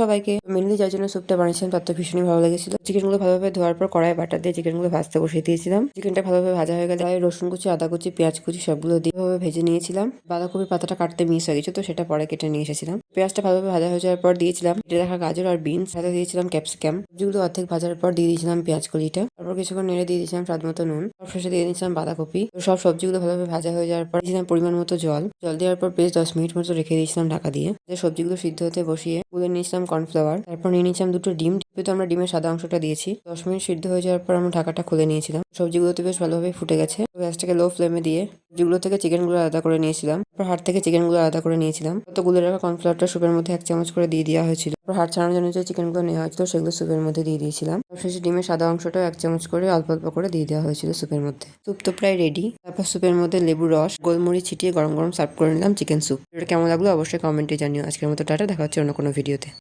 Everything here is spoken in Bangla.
সবাইকে মেনলি যার জন্য স্যুপটা বানিয়েছিলাম তার তো ভীষণই ভালো লেগেছিল। চিকেনগুলো ভালোভাবে ধোয়ার পর কড়াই বাটার দিয়ে চিকেনগুলো ভাজতে বসিয়ে দিয়েছিলাম। চিকেনটা ভালোভাবে ভাজা হয়ে গেলে রসুন কুচি, আদা কুচি, পেঁয়াজ কুচি সবগুলো দিয়ে ভালোভাবে ভেজে নিয়েছিলাম। বাঁধাকপির পাতাটা কাটতে মিস হয়ে গেছে, তো সেটা পরে কেটে নিয়ে এসেছিলাম। পেঁয়াজটা ভালোভাবে ভাজা হয়ে যাওয়ার পর দিয়েছিলাম কেটে রাখা গাজর আর বিনস, সাথে দিয়েছিলাম ক্যাপসিকাম। সবজিগুলো অর্ধেক ভাজার পর দিয়ে দিয়েছিলাম পেঁয়াজ কলিটা। তারপর কিছুক্ষণ নেড়ে দিয়ে দিয়েছিলাম স্বাদ মতো নুন। সবশেষে দিয়ে দিয়েছিলাম বাঁধাকপি। তো সব সবজিগুলো ভালোভাবে ভাজা হয়ে যাওয়ার পর দিয়েছিলাম পরিমাণ মতো জল দেওয়ার পর বেশ 10 মিনিট মতো রেখে দিয়েছিলাম ঢাকা দিয়ে। সবজিগুলো সিদ্ধ হতে বসিয়ে গুলে নিয়েছিলাম কর্নফ্লাওয়ার। তারপর নিয়ে নিয়েছিলাম দুটো ডিম, যেহেতু আমরা ডিমের সাদা অংশটা দিয়েছি। 10 মিনিট সিদ্ধ হয়ে যাওয়ার পর আমরা ঢাকাটা খুলে নিয়েছিলাম। সবজিগুলোতে বেশ ভালোভাবে ফুটে গেছে। গ্যাসটাকে লো ফ্লেমে দিয়ে সবজিগুলো থেকে চিকেনগুলো আলাদা করে নিয়েছিলাম। তারপর হাড় থেকে চিকেনগুলো আলাদা করে নিয়েছিলাম। তো গুলে রাখা কর্নফ্লাওয়ারটা সুপের মধ্যে 1 চামচ করে দিয়ে দেওয়া হয়েছিল। তারপর হাড় ছাড়ানোর জন্য যে চিকেনগুলো নেওয়া হয়েছিল সেগুলো সুপের মধ্যে দিয়ে দিয়েছিলাম। শেষে ডিমের সাদা অংশটাও 1 চামচ করে অল্প অল্প করে দিয়ে দেওয়া হয়েছিল সুপের মধ্যে। স্যুপ তো প্রায় রেডি। তারপর স্যুপের মধ্যে লেবু রস, গোলমরিচ ছিটিয়ে গরম গরম সার্ভ করে নিলাম চিকেন স্যুপ। এটা কেমন লাগলো অবশ্যই কমেন্টে জানিও। আজকের মতো টাটা, দেখা হচ্ছে অন্য কোনো ভিডিওতে।